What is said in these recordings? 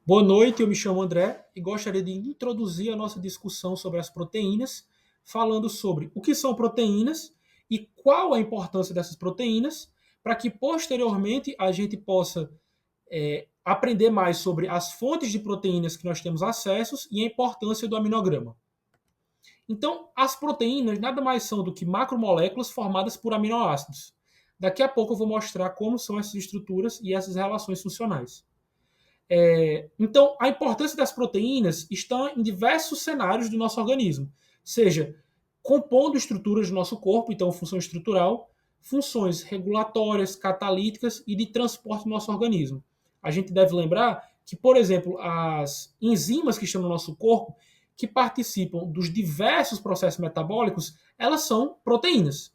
Boa noite, eu me chamo André e gostaria de introduzir a nossa discussão sobre as proteínas, falando sobre o que são proteínas e qual a importância dessas proteínas, para que posteriormente a gente possa aprender mais sobre as fontes de proteínas que nós temos acessos e a importância do aminograma. Então, as proteínas nada mais são do que macromoléculas formadas por aminoácidos. Daqui a pouco eu vou mostrar como são essas estruturas e essas relações funcionais. Então, a importância das proteínas está em diversos cenários do nosso organismo, seja compondo estruturas do nosso corpo, então função estrutural, funções regulatórias, catalíticas e de transporte do nosso organismo. A gente deve lembrar que, por exemplo, as enzimas que estão no nosso corpo, que participam dos diversos processos metabólicos, elas são proteínas.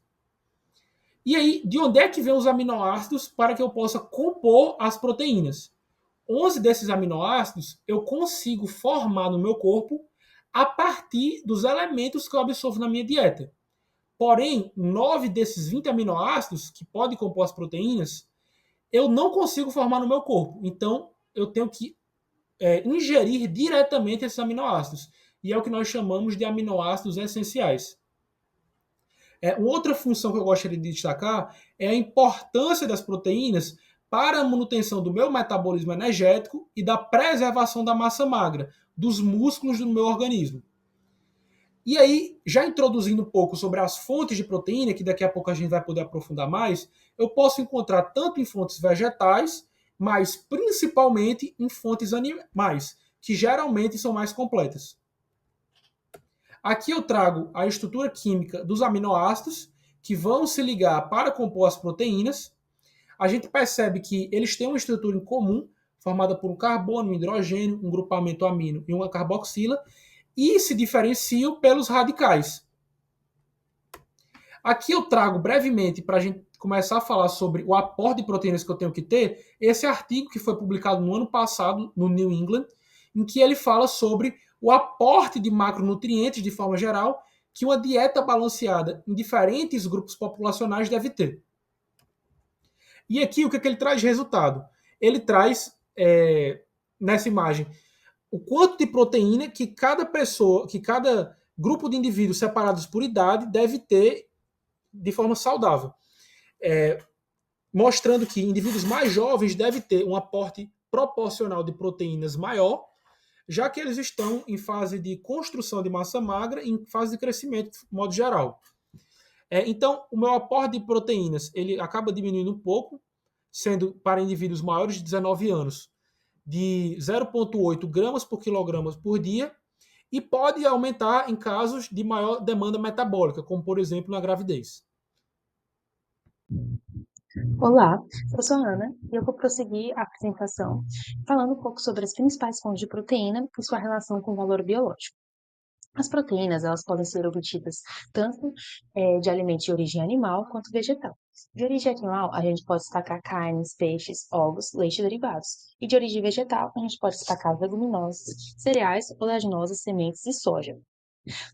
E aí, de onde é que vem os aminoácidos para que eu possa compor as proteínas? 11 desses aminoácidos eu consigo formar no meu corpo a partir dos elementos que eu absorvo na minha dieta. Porém, 9 desses 20 aminoácidos, que podem compor as proteínas, eu não consigo formar no meu corpo. Então, eu tenho que ingerir diretamente esses aminoácidos. E é o que nós chamamos de aminoácidos essenciais. Uma outra função que eu gostaria de destacar é a importância das proteínas para a manutenção do meu metabolismo energético e da preservação da massa magra, dos músculos do meu organismo. E aí, já introduzindo um pouco sobre as fontes de proteína, que daqui a pouco a gente vai poder aprofundar mais, eu posso encontrar tanto em fontes vegetais, mas principalmente em fontes animais, que geralmente são mais completas. Aqui eu trago a estrutura química dos aminoácidos que vão se ligar para compor as proteínas. A gente percebe que eles têm uma estrutura em comum, formada por um carbono, um hidrogênio, um grupamento amino e uma carboxila, e se diferenciam pelos radicais. Aqui eu trago brevemente, para a gente começar a falar sobre o aporte de proteínas que eu tenho que ter, esse artigo que foi publicado no ano passado, no New England, em que ele fala sobre o aporte de macronutrientes, de forma geral, que uma dieta balanceada em diferentes grupos populacionais deve ter. E aqui o que ele traz de resultado? Ele traz, nessa imagem, o quanto de proteína que cada pessoa, que cada grupo de indivíduos separados por idade deve ter de forma saudável. Mostrando que indivíduos mais jovens devem ter um aporte proporcional de proteínas maior, já que eles estão em fase de construção de massa magra e em fase de crescimento, de modo geral. Então, o meu aporte de proteínas ele acaba diminuindo um pouco, sendo para indivíduos maiores de 19 anos de 0,8 gramas por quilograma por dia, e pode aumentar em casos de maior demanda metabólica, como por exemplo na gravidez. Olá, eu sou a Ana e eu vou prosseguir a apresentação falando um pouco sobre as principais fontes de proteína e sua relação com o valor biológico. As proteínas, elas podem ser obtidas tanto de alimentos de origem animal quanto vegetal. De origem animal, a gente pode destacar carnes, peixes, ovos, leite e derivados. E de origem vegetal, a gente pode destacar leguminosas, cereais, oleaginosas, sementes e soja.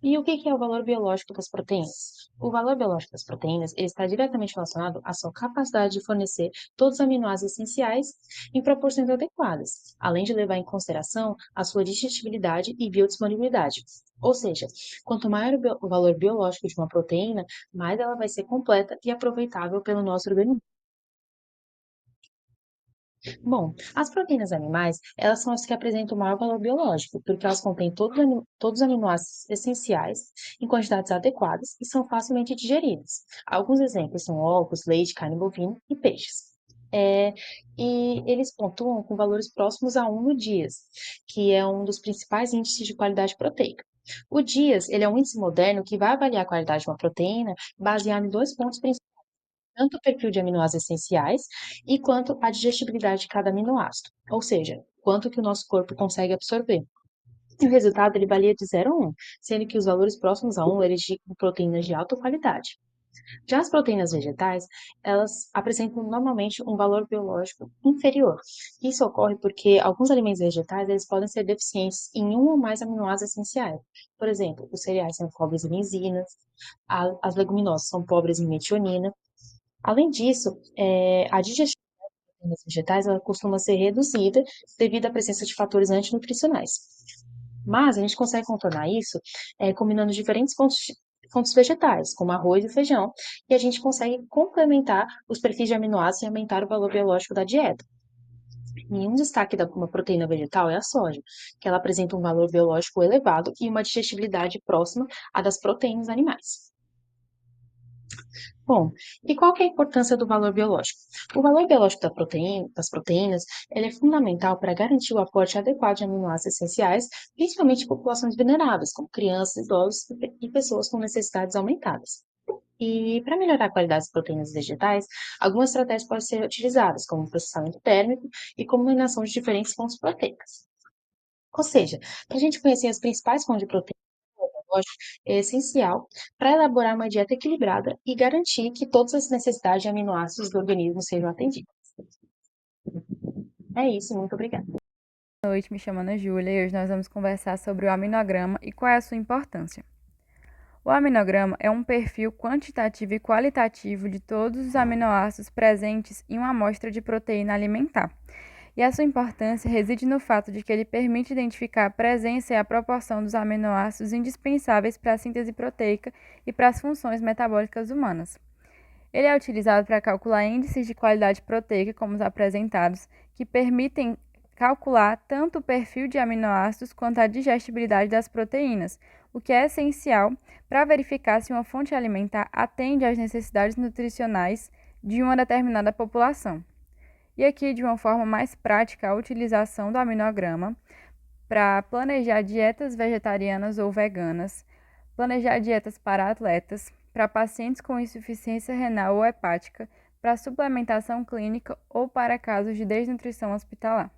E o que é o valor biológico das proteínas? O valor biológico das proteínas ele está diretamente relacionado à sua capacidade de fornecer todos os aminoácidos essenciais em proporções adequadas, além de levar em consideração a sua digestibilidade e biodisponibilidade. Ou seja, quanto maior o valor biológico de uma proteína, mais ela vai ser completa e aproveitável pelo nosso organismo. Bom, as proteínas animais, elas são as que apresentam o maior valor biológico, porque elas contêm todos os aminoácidos essenciais em quantidades adequadas e são facilmente digeridas. Alguns exemplos são ovos, leite, carne bovina e peixes. É, e eles pontuam com valores próximos a 1 no DIAS, que é um dos principais índices de qualidade proteica. O DIAS, ele é um índice moderno que vai avaliar a qualidade de uma proteína baseado em dois pontos principais, tanto o perfil de aminoácidos essenciais e quanto a digestibilidade de cada aminoácido, ou seja, quanto que o nosso corpo consegue absorver. E o resultado ele varia de 0 a 1, sendo que os valores próximos a 1 eles indicam proteínas de alta qualidade. Já as proteínas vegetais, elas apresentam normalmente um valor biológico inferior. Isso ocorre porque alguns alimentos vegetais eles podem ser deficientes em um ou mais aminoácidos essenciais. Por exemplo, os cereais são pobres em enzimas, as leguminosas são pobres em metionina. Além disso, a digestão proteínas vegetais ela costuma ser reduzida devido à presença de fatores antinutricionais. Mas a gente consegue contornar isso combinando diferentes fontes vegetais, como arroz e feijão, e a gente consegue complementar os perfis de aminoácidos e aumentar o valor biológico da dieta. E um destaque da uma proteína vegetal é a soja, que ela apresenta um valor biológico elevado e uma digestibilidade próxima à das proteínas animais. Bom, e qual que é a importância do valor biológico? O valor biológico das proteínas, ele é fundamental para garantir o aporte adequado de aminoácidos essenciais, principalmente em populações vulneráveis, como crianças, idosos e pessoas com necessidades aumentadas. E para melhorar a qualidade das proteínas vegetais, algumas estratégias podem ser utilizadas, como processamento térmico e combinação de diferentes fontes proteicas. Ou seja, para a gente conhecer as principais fontes de proteína, lógico, é essencial para elaborar uma dieta equilibrada e garantir que todas as necessidades de aminoácidos do organismo sejam atendidas. É isso, muito obrigada. Boa noite, me chamo Ana Júlia e hoje nós vamos conversar sobre o aminograma e qual é a sua importância. O aminograma é um perfil quantitativo e qualitativo de todos os aminoácidos presentes em uma amostra de proteína alimentar. E a sua importância reside no fato de que ele permite identificar a presença e a proporção dos aminoácidos indispensáveis para a síntese proteica e para as funções metabólicas humanas. Ele é utilizado para calcular índices de qualidade proteica, como os apresentados, que permitem calcular tanto o perfil de aminoácidos quanto a digestibilidade das proteínas, o que é essencial para verificar se uma fonte alimentar atende às necessidades nutricionais de uma determinada população. E aqui, de uma forma mais prática, a utilização do aminograma para planejar dietas vegetarianas ou veganas, planejar dietas para atletas, para pacientes com insuficiência renal ou hepática, para suplementação clínica ou para casos de desnutrição hospitalar.